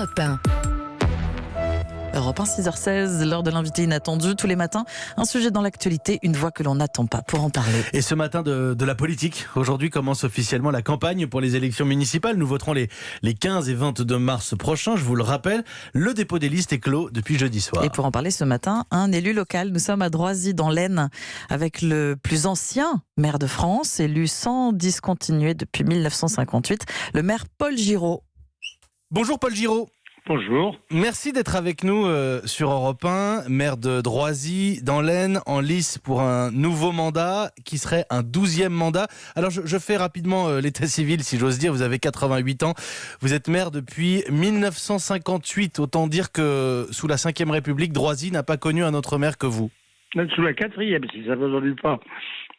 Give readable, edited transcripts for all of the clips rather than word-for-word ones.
Europe 1. Europe 1, 6h16, l'heure de l'invité inattendu. Tous les matins, un sujet dans l'actualité, une voix que l'on n'attend pas pour en parler. Et ce matin de la politique, aujourd'hui commence officiellement la campagne pour les élections municipales. Nous voterons les 15 et 22 mars prochains. Je vous le rappelle, le dépôt des listes est clos depuis jeudi soir. Et pour en parler ce matin, un élu local. Nous sommes à Droisy dans l'Aisne avec le plus ancien maire de France, élu sans discontinuer depuis 1958, le maire Paul Giraud. Bonjour Paul Giraud. Bonjour. Merci d'être avec nous sur Europe 1, maire de Droisy, dans l'Aisne, en lice pour un nouveau mandat qui serait un 12e mandat. Alors je fais rapidement l'état civil, si j'ose dire. Vous avez 88 ans, vous êtes maire depuis 1958. Autant dire que sous la 5e République, Droisy n'a pas connu un autre maire que vous. Sous la 4e, si ça ne vous ennuie pas.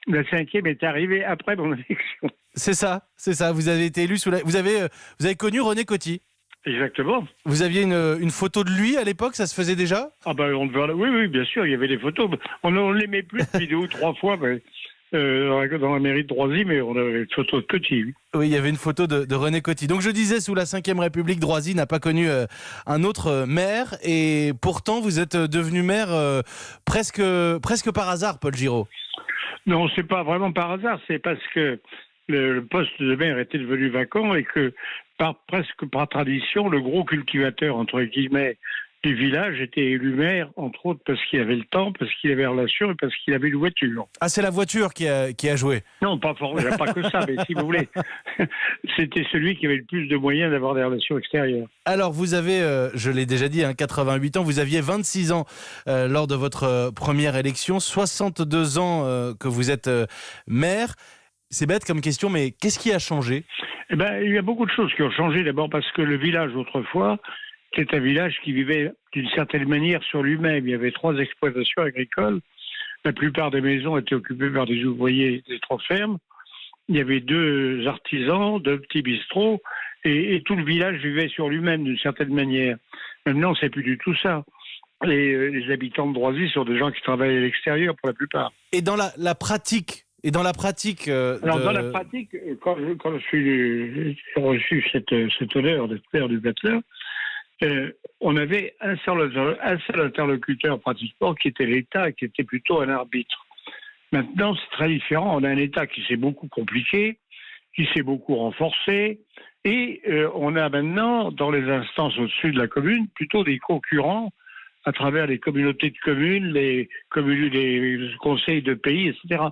La 5e est arrivée après mon élection. C'est ça. Vous avez été élu vous avez connu René Coty. Exactement. Vous aviez une photo de lui à l'époque, ça se faisait déjà ? Oui, bien sûr, il y avait des photos. On ne l'aimait plus depuis 2 ou 3 fois dans la mairie de Droisy, mais on avait une photo de Coty. Oui, il y avait une photo de René Coty. Donc je disais, sous la 5e République, Droisy n'a pas connu un autre maire, et pourtant vous êtes devenu maire presque par hasard, Paul Giraud. Non, c'est pas vraiment par hasard, c'est parce que le poste de maire était devenu vacant et que presque par tradition, le gros cultivateur, entre guillemets, du village était élu maire, entre autres parce qu'il avait le temps, parce qu'il avait relation et parce qu'il avait une voiture. Ah, c'est la voiture qui a joué. Non, pas que ça, mais si vous voulez, c'était celui qui avait le plus de moyens d'avoir des relations extérieures. Alors, vous avez, je l'ai déjà dit, 88 ans, vous aviez 26 ans lors de votre première élection, 62 ans que vous êtes maire. C'est bête comme question, mais qu'est-ce qui a changé ? Il y a beaucoup de choses qui ont changé. D'abord parce que le village, autrefois, c'était un village qui vivait d'une certaine manière sur lui-même. Il y avait 3 exploitations agricoles. La plupart des maisons étaient occupées par des ouvriers des 3 fermes. Il y avait 2 artisans, 2 petits bistrots, et tout le village vivait sur lui-même d'une certaine manière. Maintenant, c'est plus du tout ça. Les habitants de Droisy sont des gens qui travaillent à l'extérieur pour la plupart. Et dans la pratique dans la pratique, quand j'ai reçu cet honneur d'être père du Bateleur, on avait un seul interlocuteur pratiquement qui était l'État, qui était plutôt un arbitre. Maintenant, c'est très différent. On a un État qui s'est beaucoup compliqué, qui s'est beaucoup renforcé, et on a maintenant, dans les instances au-dessus de la commune, plutôt des concurrents à travers les communautés de communes, les conseils de pays, etc.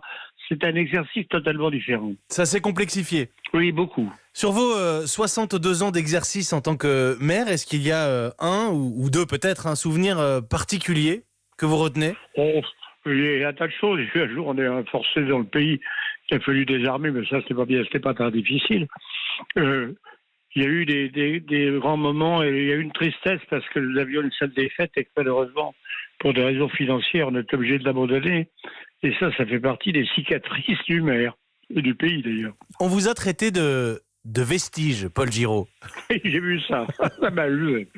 C'est un exercice totalement différent. Ça s'est complexifié. Oui, beaucoup. Sur vos 62 ans d'exercice en tant que maire, est-ce qu'il y a un ou 2 peut-être, un souvenir particulier que vous retenez ? Il y a un tas de choses. Un jour, on est un forcé dans le pays qui a fallu désarmer, mais ça, c'était pas très difficile. Il y a eu des grands moments et il y a eu une tristesse parce que nous avions une salle des fêtes et que malheureusement, pour des raisons financières, on est obligé de l'abandonner. Et ça fait partie des cicatrices du maire, et du pays d'ailleurs. On vous a traité de vestige, Paul Giraud. J'ai vu ça, ça m'a eu.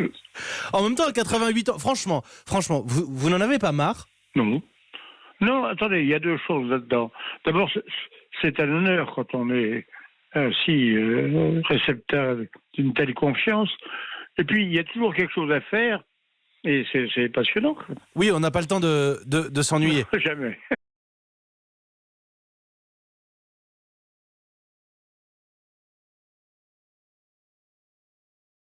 En même temps, à 88 ans, franchement, vous n'en avez pas marre ? Non, attendez, il y a 2 choses là-dedans. D'abord, c'est un honneur quand on est ainsi récepteur d'une telle confiance. Et puis, il y a toujours quelque chose à faire. Et c'est passionnant. Oui, on n'a pas le temps de s'ennuyer. Jamais.